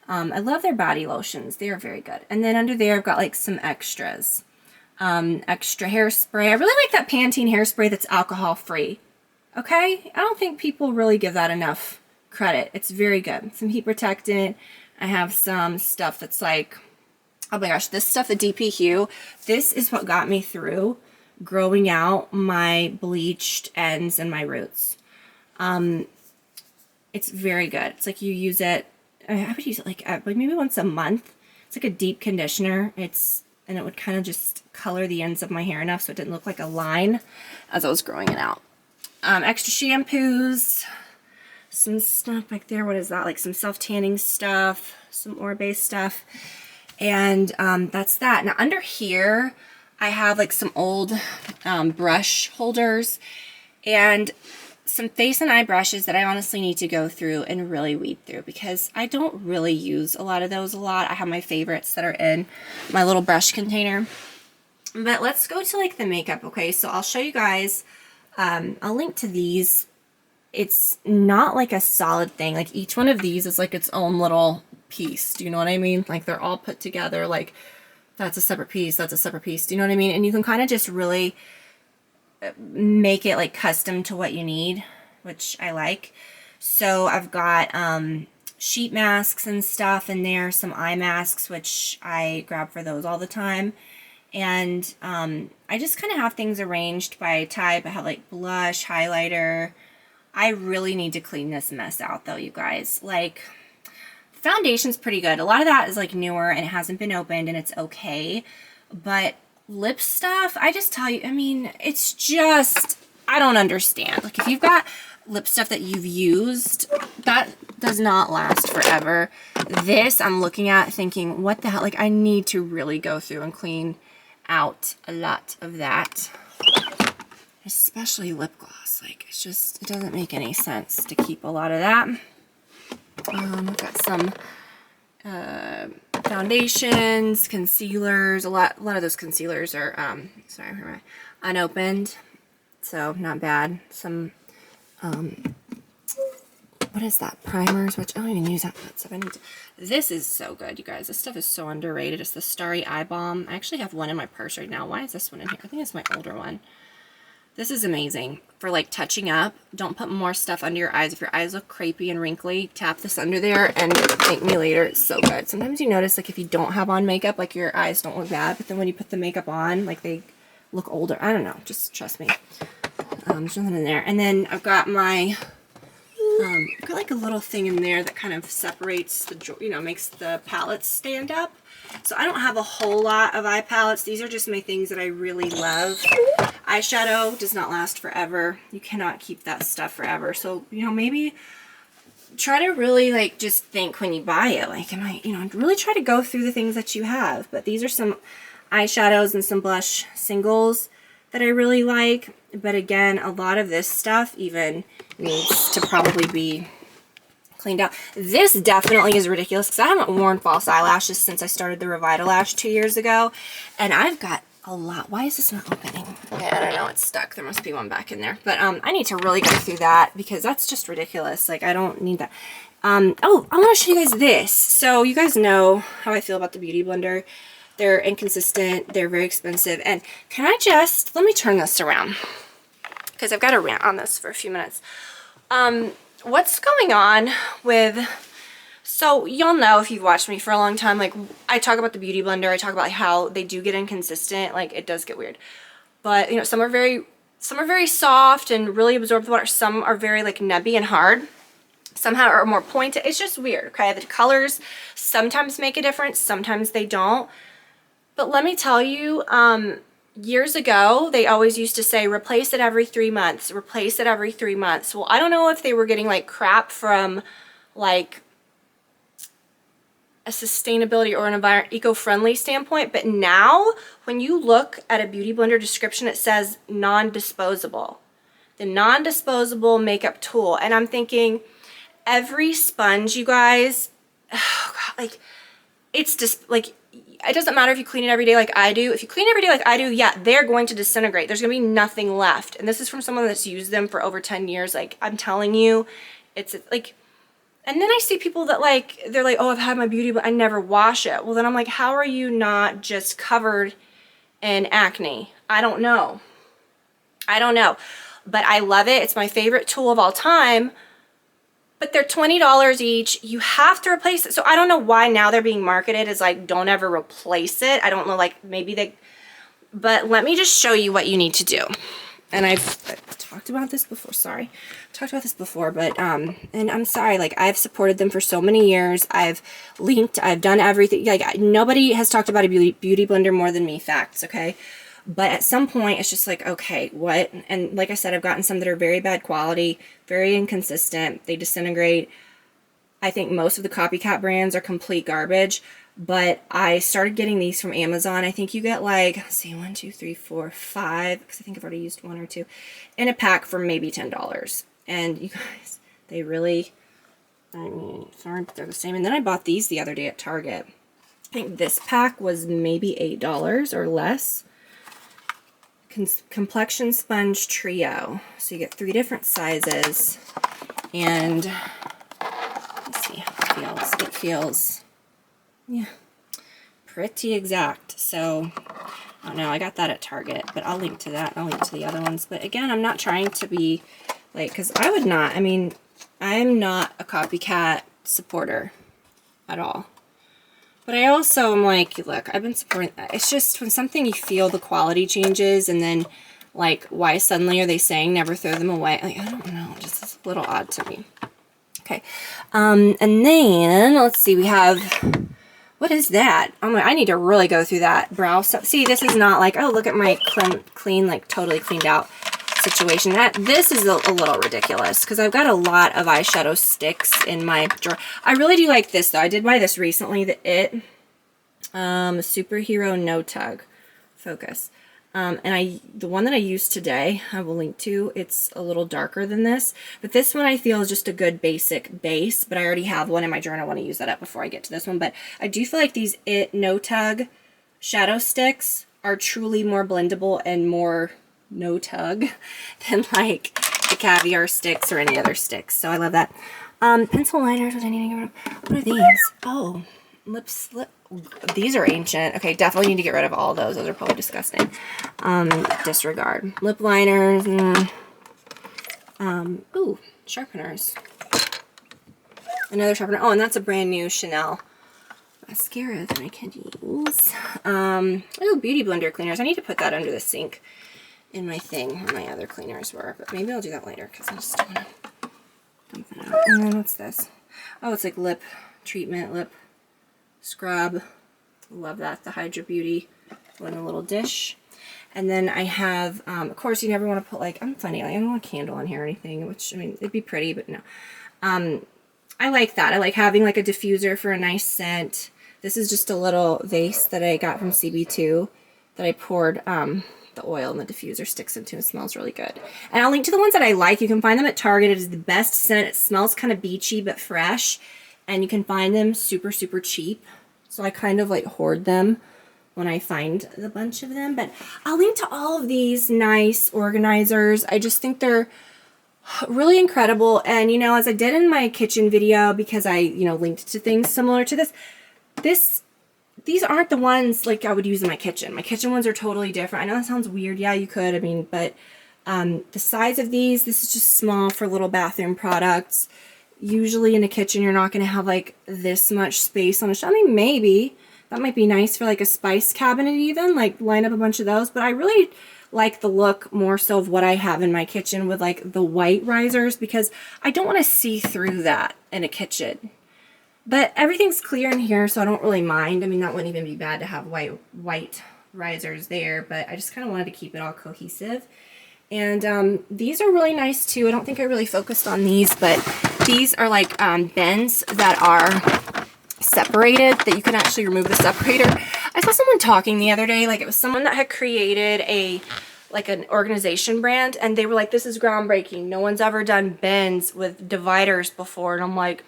I love their body lotions. They are very good. And then under there, I've got like some extras. Extra hairspray. I really like that Pantene hairspray that's alcohol free. Okay? I don't think people really give that enough credit. It's very good. Some heat protectant. I have some stuff that's like, oh my gosh, this stuff, the DP Hue, this is what got me through growing out my bleached ends and my roots. It's very good. It's like you use it, I would use it like maybe once a month. It's like a deep conditioner. And it would kind of just color the ends of my hair enough so it didn't look like a line as I was growing it out. Extra shampoos, some stuff back there. What is that? Like some self-tanning stuff, some Orbe stuff. And that's that. Now under here, I have like some old brush holders and some face and eye brushes that I honestly need to go through and really weed through, because I don't really use a lot of those a lot. I have my favorites that are in my little brush container. But let's go to like the makeup, okay? So I'll show you guys, I'll link to these. It's not like a solid thing. Like each one of these is like its own little piece. Do you know what I mean? Like they're all put together, like that's a separate piece, that's a separate piece. Do you know what I mean? And you can kind of just really make it like custom to what you need, which I like. So I've got sheet masks and stuff in there, some eye masks, which I grab for those all the time. And I just kind of have things arranged by type. I have like blush, highlighter. I really need to clean this mess out though, you guys. Like, foundation's pretty good. A lot of that is like newer and it hasn't been opened and it's okay. But lip stuff, I just tell you, I mean, it's just I don't understand. Like, if you've got lip stuff that you've used, that does not last forever. This I'm looking at thinking, what the hell? Like, I need to really go through and clean out a lot of that. Especially lip gloss. Like, it's just, it doesn't make any sense to keep a lot of that. I've got some foundations, concealers. A lot of those concealers are sorry, unopened, so not bad. Some what is that, primers, which I don't even use that stuff. This is so good, you guys. This stuff is so underrated. It's the Starry Eye Balm. I actually have one in my purse right now. Why is this one in here? I think it's my older one. This is amazing for like touching up. Don't put more stuff under your eyes. If your eyes look crepey and wrinkly, tap this under there and thank me later. It's so good. Sometimes you notice, like, if you don't have on makeup, like, your eyes don't look bad, but then when you put the makeup on, like, they look older. I don't know. Just trust me. There's nothing in there. And then I've got my, I've got like a little thing in there that kind of separates the, you know, makes the palettes stand up. So I don't have a whole lot of eye palettes. These are just my things that I really love. Eyeshadow does not last forever. You cannot keep that stuff forever. So, you know, maybe try to really, like, just think when you buy it, like, am I, you know, really try to go through the things that you have. But these are some eyeshadows and some blush singles that I really like. But again, a lot of this stuff even needs to probably be cleaned out. This definitely is ridiculous because I haven't worn false eyelashes since I started the Revitalash 2 years ago, and I've got a lot. Why is this not opening? Okay, I don't know, it's stuck. There must be one back in there, but I need to really go through that because that's just ridiculous. Like, I don't need that. Oh, I want to show you guys this. So you guys know how I feel about the Beauty Blender. They're inconsistent, they're very expensive, and can I just, let me turn this around because I've got to rant on this for a few minutes. What's going on with, so y'all know if you've watched me for a long time, like, I talk about the Beauty Blender, I talk about how they do get inconsistent, like, it does get weird. But, you know, some are very soft and really absorb the water. Some are very, like, nebby and hard. Somehow are more pointed. It's just weird, okay? The colors sometimes make a difference, sometimes they don't. But let me tell you, years ago, they always used to say, replace it every 3 months, replace it every 3 months. Well, I don't know if they were getting, like, crap from, like, a sustainability or an eco-friendly standpoint, but now, when you look at a Beauty Blender description, it says non-disposable. The non-disposable makeup tool. And I'm thinking, every sponge, you guys, oh God, like, it's just, like, it doesn't matter if you clean it every day like I do. If you clean it every day like I do, yeah, they're going to disintegrate. There's going to be nothing left. And this is from someone that's used them for over 10 years. Like, I'm telling you, it's like, and then I see people that, like, they're like, oh, I've had my beauty, but I never wash it. Well, then I'm like, how are you not just covered in acne? I don't know. I don't know. But I love it. It's my favorite tool of all time. But they're $20 each. You have to replace it. So I don't know why now they're being marketed as, like, don't ever replace it. I don't know, like, maybe they, but let me just show you what you need to do. And I've talked about this before, sorry. I've talked about this before, but, and I'm sorry, like, I've supported them for so many years. I've linked, I've done everything. Like, nobody has talked about a beauty blender more than me, facts, okay? But at some point, it's just like, okay, what? And like I said, I've gotten some that are very bad quality, very inconsistent. They disintegrate. I think most of the copycat brands are complete garbage. But I started getting these from Amazon. I think you get, like, let's see, 1, 2, 3, 4, 5, because I think I've already used 1 or 2, in a pack for maybe $10. And you guys, they really, I mean, sorry, but they're the same. And then I bought these the other day at Target. I think this pack was maybe $8 or less. Complexion Sponge Trio. So you get 3 different sizes, and let's see how it feels. It feels, yeah, pretty exact. So I don't know, I got that at Target, but I'll link to that. I'll link to the other ones. But again, I'm not trying to be like, because I would not, I mean, I'm not a copycat supporter at all. But I also am like, look, I've been supporting, it's just when something you feel the quality changes, and then, like, why suddenly are they saying never throw them away? Like, I don't know, just it's a little odd to me. Okay, and then, let's see, we have, what is that? I need to really go through that brow stuff. See, this is not like, oh, look at my clean, like, totally cleaned out. situation. This is a little ridiculous because I've got a lot of eyeshadow sticks in my drawer. I really do like this though. I did buy this recently, the Superhero No Tug Focus. And the one that I used today, I will link to, it's a little darker than this, but this one I feel is just a good basic base, but I already have one in my drawer and I want to use that up before I get to this one. But I do feel like these No Tug shadow sticks are truly more blendable and more no tug than like the caviar sticks or any other sticks. So I love that. Pencil liners, what I need to get rid of. What are these? Oh, these are ancient. Okay, definitely need to get rid of all those. Those are probably disgusting. Disregard. Lip liners. Ooh, sharpeners. Another sharpener. Oh, and that's a brand new Chanel mascara that I can use. Oh, beauty blender cleaners. I need to put that under the sink in my thing where my other cleaners were, but maybe I'll do that later because I just want to dump it out. And then what's this? Oh, it's like lip treatment, lip scrub. Love that. The Hydra Beauty in a little dish. And then I have, of course, you never want to put like, I'm funny, I don't want a candle in here or anything, which, I mean, it'd be pretty, but no. I like that. I like having like a diffuser for a nice scent. This is just a little vase that I got from CB2 that I poured the oil and the diffuser sticks into. It smells really good. And I'll link to the ones that I like. You can find them at Target. It is the best scent. It smells kind of beachy but fresh. And you can find them super, super cheap. So I kind of like hoard them when I find a bunch of them. But I'll link to all of these nice organizers. I just think they're really incredible. And, you know, as I did in my kitchen video, because I, you know, linked to things similar to this, these aren't the ones like I would use in my kitchen. My kitchen ones are totally different. I know that sounds weird. Yeah, you could. I mean, but the size of these, this is just small for little bathroom products. Usually in a kitchen, you're not going to have like this much space on a shelf. I mean, maybe that might be nice for like a spice cabinet even, like line up a bunch of those. But I really like the look more so of what I have in my kitchen with like the white risers, because I don't want to see through that in a kitchen. But everything's clear in here, so I don't really mind. I mean, that wouldn't even be bad to have white risers there, but I just kind of wanted to keep it all cohesive. And these are really nice too. I don't think I really focused on these, but these are like bends that are separated, that you can actually remove the separator. I saw someone talking the other day, like it was someone that had created an organization brand, and they were like, this is groundbreaking. No one's ever done bends with dividers before. And I'm like,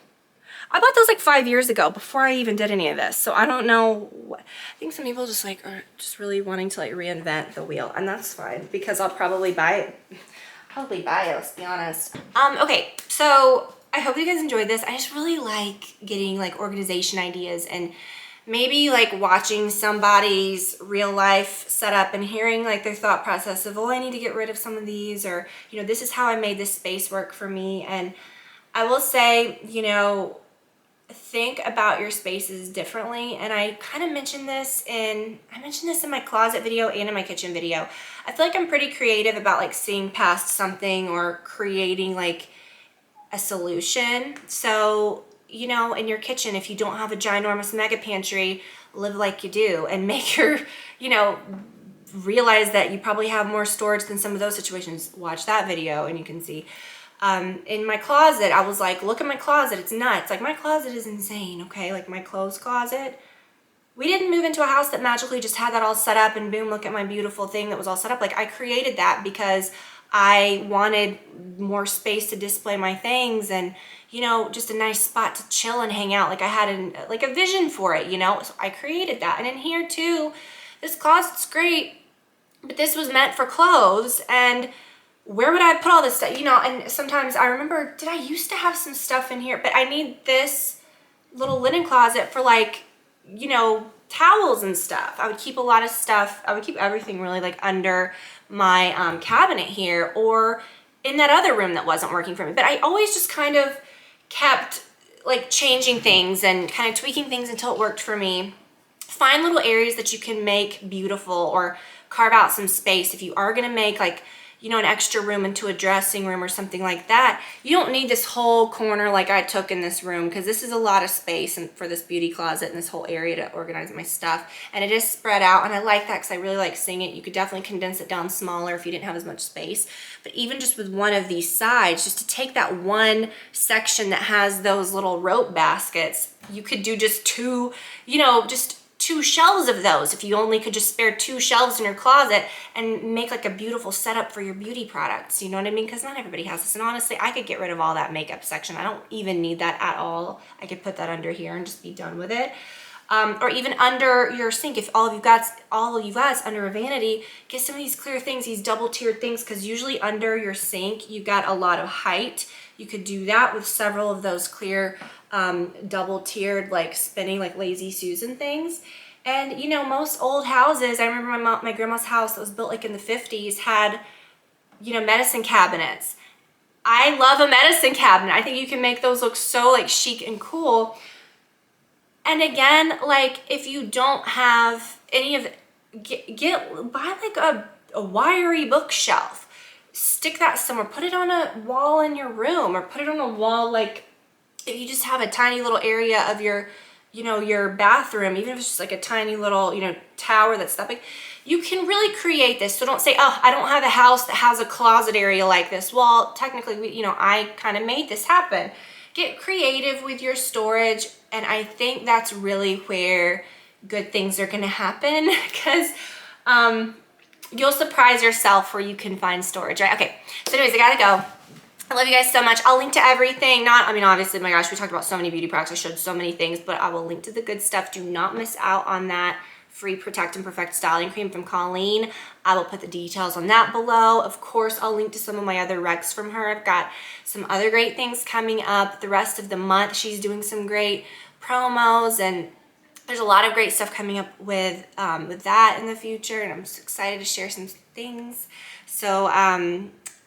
I bought those like 5 years ago before I even did any of this. So I don't know. I think some people just like are just really wanting to like reinvent the wheel, and that's fine because I'll probably buy it. Let's be honest. Okay, so I hope you guys enjoyed this. I just really like getting like organization ideas and maybe like watching somebody's real life setup and hearing like their thought process of, oh, I need to get rid of some of these, or, you know, this is how I made this space work for me. And I will say, you know, think about your spaces differently. And I kind of mentioned this in my closet video and in my kitchen video. I feel like I'm pretty creative about like seeing past something or creating like a solution. So, you know, in your kitchen, if you don't have a ginormous mega pantry, live like you do and make your, you know, realize that you probably have more storage than some of those situations. Watch that video and you can see. In my closet, I was like, look at my closet. It's nuts. Like, my closet is insane, okay? Like, my clothes closet. We didn't move into a house that magically just had that all set up and boom, look at my beautiful thing that was all set up. Like, I created that because I wanted more space to display my things and, you know, just a nice spot to chill and hang out. Like, I had a vision for it, you know? So I created that. And in here, too, this closet's great, but this was meant for clothes, and where would I put all this stuff? You know, and sometimes I remember, did I used to have some stuff in here? But I need this little linen closet for like, you know, towels and stuff. I would keep a lot of stuff. I would keep everything really like under my cabinet here or in that other room that wasn't working for me. But I always just kind of kept like changing things and kind of tweaking things until it worked for me. Find little areas that you can make beautiful or carve out some space. If you are going to make like, you know, an extra room into a dressing room or something like that, you don't need this whole corner like I took in this room, because this is a lot of space and for this beauty closet and this whole area to organize my stuff. And it is spread out, and I like that because I really like seeing it. You could definitely condense it down smaller if you didn't have as much space. But even just with one of these sides, just to take that one section that has those little rope baskets, you could do just two, you know, just 2 shelves of those if you only could just spare 2 shelves in your closet, and make like a beautiful setup for your beauty products. You know what I mean? Because not everybody has this. And honestly, I could get rid of all that makeup section. I don't even need that at all. I could put that under here and just be done with it. Or even under your sink, if all you got under a vanity, get some of these clear things, these double tiered things, because usually under your sink you got a lot of height. You could do that with several of those clear double tiered, like spinning, like Lazy Susan things. And you know, most old houses, I remember my grandma's house that was built like in the 50s had, you know, medicine cabinets. I love a medicine cabinet. I think you can make those look so like chic and cool. And again, like if you don't have any of buy like a wiry bookshelf, stick that somewhere, put it on a wall in your room, or put it on a wall, like if you just have a tiny little area of your, you know, your bathroom, even if it's just like a tiny little, you know, tower that's that big, you can really create this. So don't say, oh, I don't have a house that has a closet area like this. Well, technically, you know, I kind of made this happen. Get creative with your storage, and I think that's really where good things are going to happen, because you'll surprise yourself where you can find storage, right? Okay, so anyways, I gotta go. I love you guys so much. I'll link to everything. I mean, obviously, my gosh, we talked about so many beauty products. I showed so many things, but I will link to the good stuff. Do not miss out on that free Protect and Perfect styling cream from Colleen. I will put the details on that below. Of course, I'll link to some of my other recs from her. I've got some other great things coming up the rest of the month. She's doing some great promos, and there's a lot of great stuff coming up with that in the future, and I'm just excited to share some things. So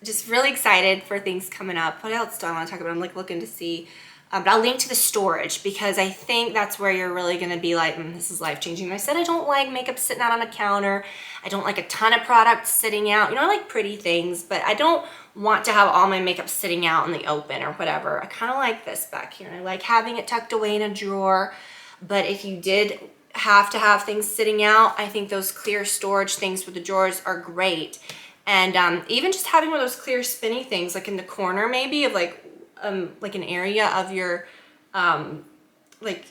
just really excited for things coming up. What else do I want to talk about? I'm like looking to see, but I'll link to the storage, because I think that's where you're really going to be like, this is life-changing. And I said I don't like makeup sitting out on a counter. I don't like a ton of products sitting out. You know, I like pretty things, but I don't want to have all my makeup sitting out in the open or whatever. I kind of like this back here, and I like having it tucked away in a drawer. But if you did have to have things sitting out, I think those clear storage things for the drawers are great. And even just having one of those clear spinny things, like in the corner maybe of like an area of your, like,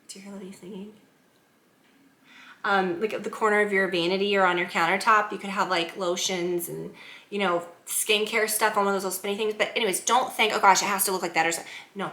do you hear Lily singing? Like at the corner of your vanity or on your countertop, you could have like lotions and, you know, skincare stuff on one of those little spinny things. But anyways, don't think, oh gosh, it has to look like that or something. No.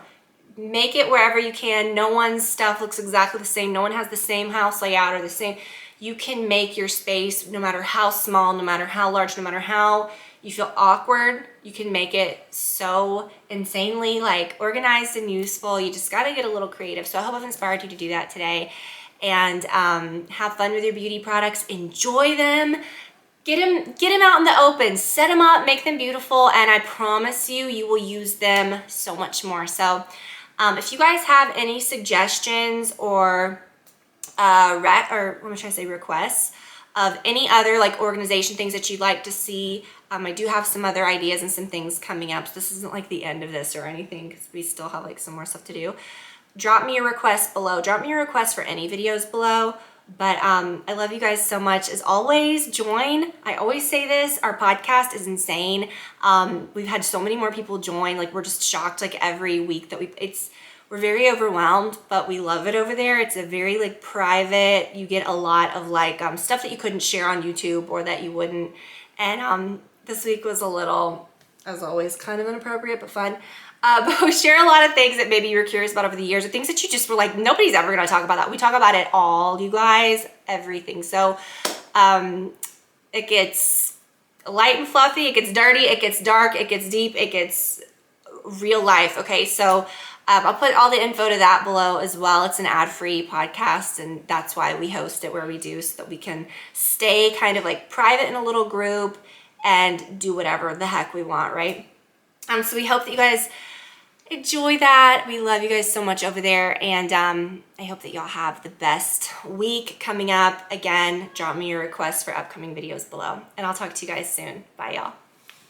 Make it wherever you can. No one's stuff looks exactly the same. No one has the same house layout or the same. You can make your space, no matter how small, no matter how large, no matter how you feel awkward, you can make it so insanely like organized and useful. You just got to get a little creative. So I hope I've inspired you to do that today, and have fun with your beauty products. Enjoy them. Get them out in the open, set them up, make them beautiful, and I promise you, you will use them so much more. So if you guys have any suggestions or requests of any other like organization things that you'd like to see, I do have some other ideas and some things coming up. So this isn't like the end of this or anything, because we still have like some more stuff to do. Drop me a request below. Drop me a request for any videos below. But I love you guys so much. As always, join. I always say this, our podcast is insane. We've had so many more people join. Like, we're just shocked like every week that we're very overwhelmed, but we love it over there. It's a very like private, you get a lot of like stuff that you couldn't share on YouTube or that you wouldn't. And this week was a little, as always, kind of inappropriate, but fun. But we share a lot of things that maybe you were curious about over the years, or things that you just were like, nobody's ever gonna talk about that. We talk about it all, you guys, everything. So it gets light and fluffy, it gets dirty, it gets dark, it gets deep, it gets real life, okay? So I'll put all the info to that below as well. It's an ad-free podcast, and that's why we host it where we do, so that we can stay kind of like private in a little group and do whatever the heck we want, right? So we hope that you guys enjoy that. We love you guys so much over there, and I hope that y'all have the best week coming up. Again, drop me your requests for upcoming videos below, and I'll talk to you guys soon. Bye, y'all.